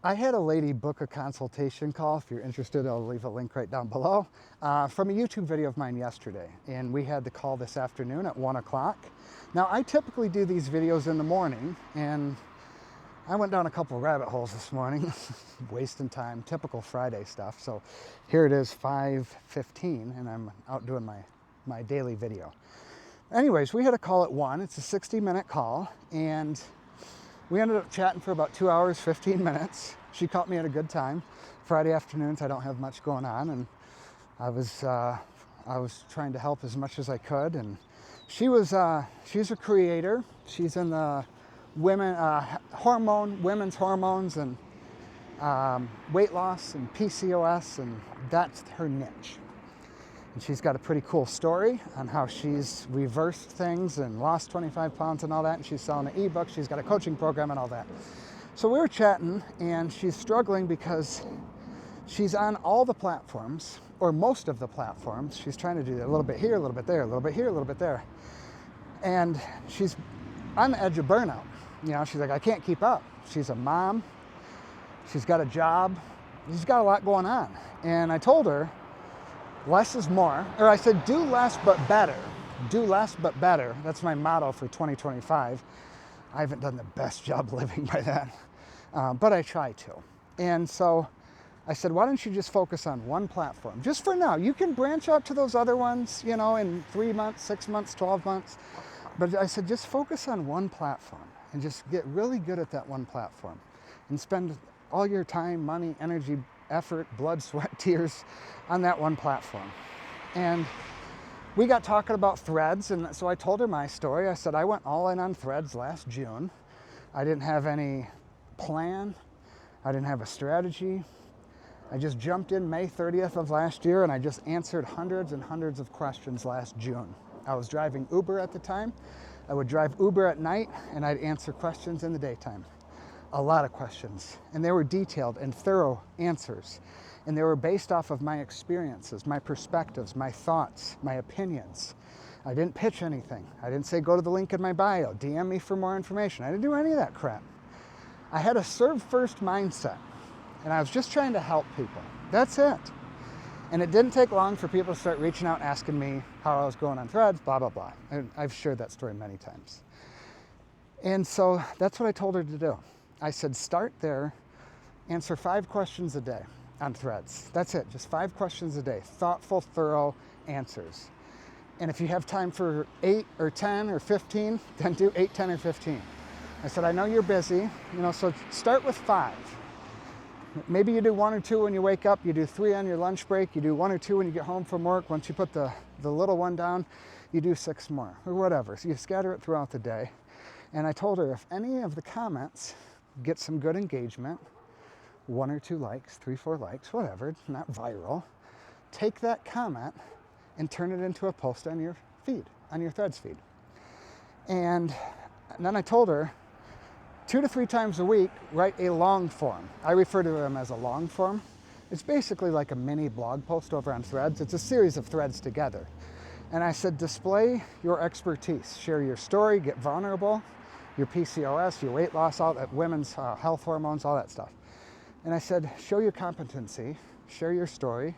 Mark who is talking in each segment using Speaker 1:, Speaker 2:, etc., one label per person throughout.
Speaker 1: I had a lady book a consultation call. If you're interested, I'll leave a link right down below, from a YouTube video of mine yesterday. And we had the call this afternoon at 1 o'clock. Now, I typically do these videos in the morning, and I went down a couple rabbit holes this morning, wasting time, typical Friday stuff. So here it is, 5:15, and I'm out doing my daily video. Anyways, we had a call at 1. It's a 60-minute call, and we ended up chatting for about 2 hours, 15 minutes. She caught me at a good time. Friday afternoons, I don't have much going on, and I was trying to help as much as I could. And she's a creator. She's in the women's hormones and weight loss and PCOS, and that's her niche. And she's got a pretty cool story on how she's reversed things and lost 25 pounds and all that. And she's selling an ebook. She's got a coaching program and all that. So we were chatting, and she's struggling because she's on all the platforms, or most of the platforms. She's trying to do a little bit here, a little bit there, a little bit here, a little bit there. And she's on the edge of burnout. You know, she's like, I can't keep up. She's a mom. She's got a job. She's got a lot going on. And I told her, less is more, or I said, do less but better. Do less but better. That's my motto for 2025. I haven't done the best job living by that, but I try to. And so I said, why don't you just focus on one platform? Just for now. You can branch out to those other ones, you know, in 3 months, 6 months, 12 months. But I said, just focus on one platform and just get really good at that one platform and spend all your time, money, energy, effort, blood, sweat, tears on that one platform. And we got talking about Threads, and so I told her my story. I said I went all in on Threads last June. I didn't have any plan. I didn't have a strategy. I just jumped in May 30th of last year, and I just answered hundreds and hundreds of questions last June. I was driving Uber at the time. I would drive Uber at night, and I'd answer questions in the daytime. A lot of questions, and they were detailed and thorough answers, and they were based off of my experiences, my perspectives, my thoughts, my opinions. I didn't pitch anything. I didn't say go to the link in my bio, DM me for more information. I didn't do any of that crap. I had a serve first mindset, and I was just trying to help people. That's it. And it didn't take long for people to start reaching out, asking me how I was going on Threads, blah, blah, blah. And I've shared that story many times. And so that's what I told her to do. I said, start there, answer 5 questions a day on Threads. That's it, just 5 questions a day, thoughtful, thorough answers. And if you have time for 8 or 10 or 15, then do 8, 10, or 15. I said, I know you're busy, so start with 5. Maybe you do 1 or 2 when you wake up, you do 3 on your lunch break, you do 1 or 2 when you get home from work. Once you put the little one down, you do 6 more, or whatever. So you scatter it throughout the day. And I told her, if any of the comments get some good engagement, 1 or 2 likes, 3, 4 likes, whatever, not viral, take that comment and turn it into a post on your feed, on your Threads feed. And then I told her, 2 to 3 times a week, write a long form. I refer to them as a long form. It's basically like a mini blog post over on Threads. It's a series of threads together. And I said, display your expertise, share your story, get vulnerable, your PCOS, your weight loss, all that, women's health hormones, all that stuff. And I said, show your competency, share your story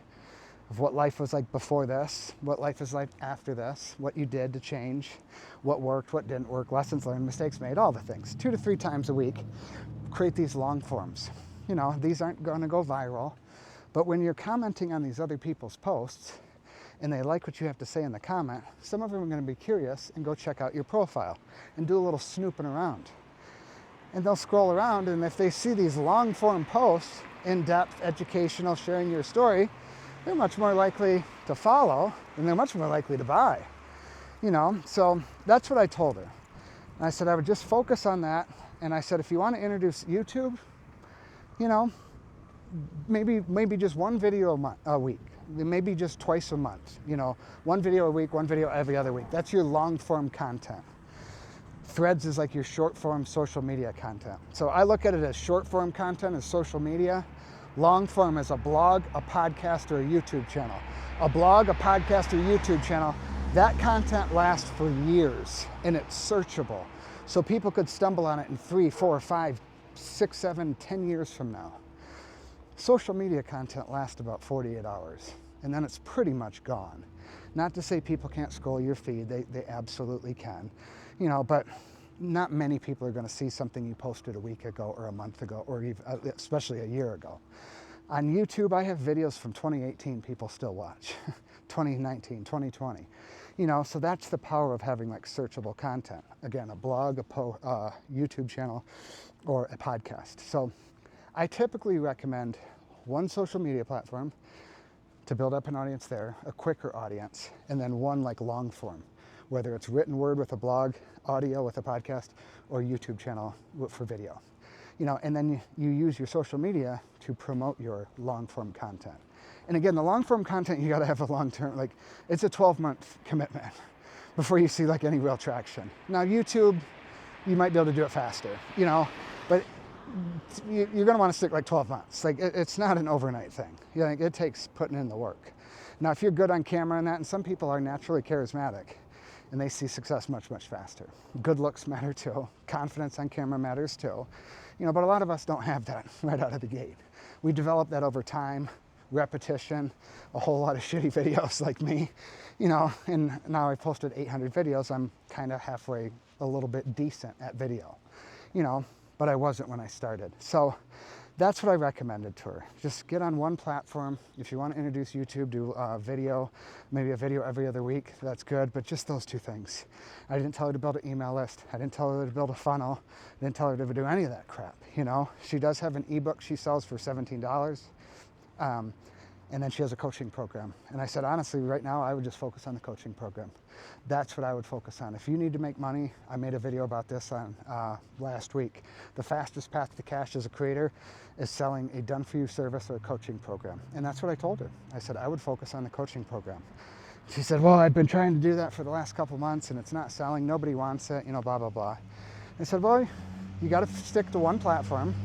Speaker 1: of what life was like before this, what life is like after this, what you did to change, what worked, what didn't work, lessons learned, mistakes made, all the things. 2 to 3 times a week, create these long forms. These aren't going to go viral, but when you're commenting on these other people's posts, and they like what you have to say in the comment, some of them are going to be curious and go check out your profile and do a little snooping around. And they'll scroll around, and if they see these long form posts, in-depth, educational, sharing your story, they're much more likely to follow, and they're much more likely to buy. So that's what I told her. And I said I would just focus on that, and I said if you want to introduce YouTube, maybe just 1 video a week. Maybe just twice a month, 1 video a week, 1 video every other week. That's your long form content. Threads is like your short form social media content. So I look at it as short form content as social media. Long form is a blog, a podcast, or a YouTube channel. A blog, a podcast, or YouTube channel, that content lasts for years, and it's searchable. So people could stumble on it in 3, 4, 5, 6, 7, 10 years from now, social media content lasts about 48 hours, and then it's pretty much gone. Not to say people can't scroll your feed, they absolutely can, but not many people are going to see something you posted a week ago or a month ago, or even, especially a year ago. On YouTube, I have videos from 2018 people still watch, 2019, 2020. So that's the power of having like searchable content. Again, a blog, a YouTube channel, or a podcast. So I typically recommend one social media platform to build up an audience there, a quicker audience, and then one like long form, whether it's written word with a blog, audio with a podcast, or YouTube channel for video. And then you use your social media to promote your long form content. And again, the long form content, you got to have a long term, like it's a 12-month commitment before you see like any real traction. Now YouTube, you might be able to do it faster, but you're going to want to stick like 12 months. Like it's not an overnight thing. It takes putting in the work. Now, if you're good on camera and that, and some people are naturally charismatic and they see success much, much faster. Good looks matter too. Confidence on camera matters too. But a lot of us don't have that right out of the gate. We develop that over time, repetition, a whole lot of shitty videos like me, and now I've posted 800 videos. I'm kind of halfway, a little bit decent at video, but I wasn't when I started. So that's what I recommended to her. Just get on one platform. If you want to introduce YouTube, do a video, maybe a video every other week, that's good, but just those two things. I didn't tell her to build an email list. I didn't tell her to build a funnel. I didn't tell her to do any of that crap, She does have an ebook she sells for $17. And then she has a coaching program. And I said, honestly, right now, I would just focus on the coaching program. That's what I would focus on. If you need to make money, I made a video about this on last week. The fastest path to cash as a creator is selling a done-for-you service or a coaching program. And that's what I told her. I said, I would focus on the coaching program. She said, well, I've been trying to do that for the last couple months and it's not selling. Nobody wants it, blah, blah, blah. I said, well, you got to stick to one platform.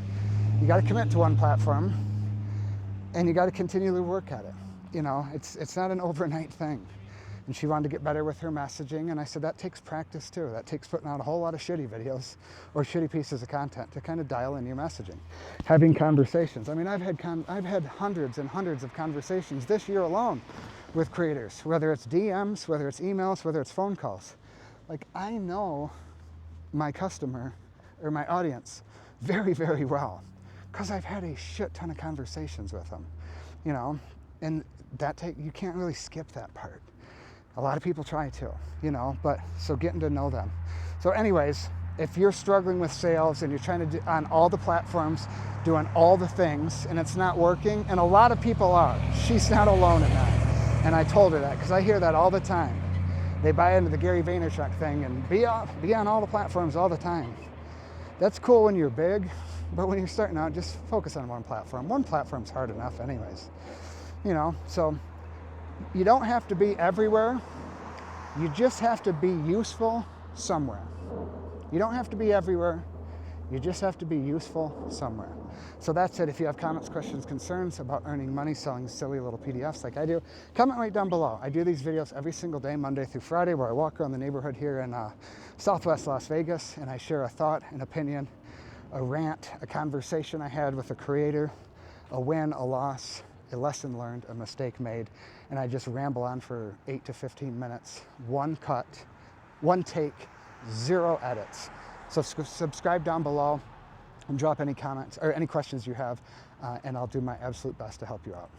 Speaker 1: You got to commit to one platform. And you got to continually work at it. It's not an overnight thing. And she wanted to get better with her messaging. And I said, that takes practice too. That takes putting out a whole lot of shitty videos or shitty pieces of content to kind of dial in your messaging. Having conversations. I mean, I've had hundreds and hundreds of conversations this year alone with creators, whether it's DMs, whether it's emails, whether it's phone calls. Like, I know my customer or my audience very, very well, because I've had a shit ton of conversations with them, and you can't really skip that part. A lot of people try to, but so getting to know them. So anyways, if you're struggling with sales and you're trying to do on all the platforms, doing all the things, and it's not working, and a lot of people are, she's not alone in that. And I told her that, because I hear that all the time. They buy into the Gary Vaynerchuk thing and be on all the platforms all the time. That's cool when you're big, but when you're starting out, just focus on one platform. One platform's hard enough anyways, so you don't have to be everywhere. You just have to be useful somewhere. You don't have to be everywhere. You just have to be useful somewhere. So that's it. If you have comments, questions, concerns about earning money selling silly little PDFs like I do, comment right down below. I do these videos every single day, Monday through Friday, where I walk around the neighborhood here in Southwest Las Vegas, and I share a thought, an opinion, a rant, a conversation I had with a creator, a win, a loss, a lesson learned, a mistake made, and I just ramble on for 8 to 15 minutes, one cut, one take, 0 edits. So subscribe down below and drop any comments or any questions you have, and I'll do my absolute best to help you out.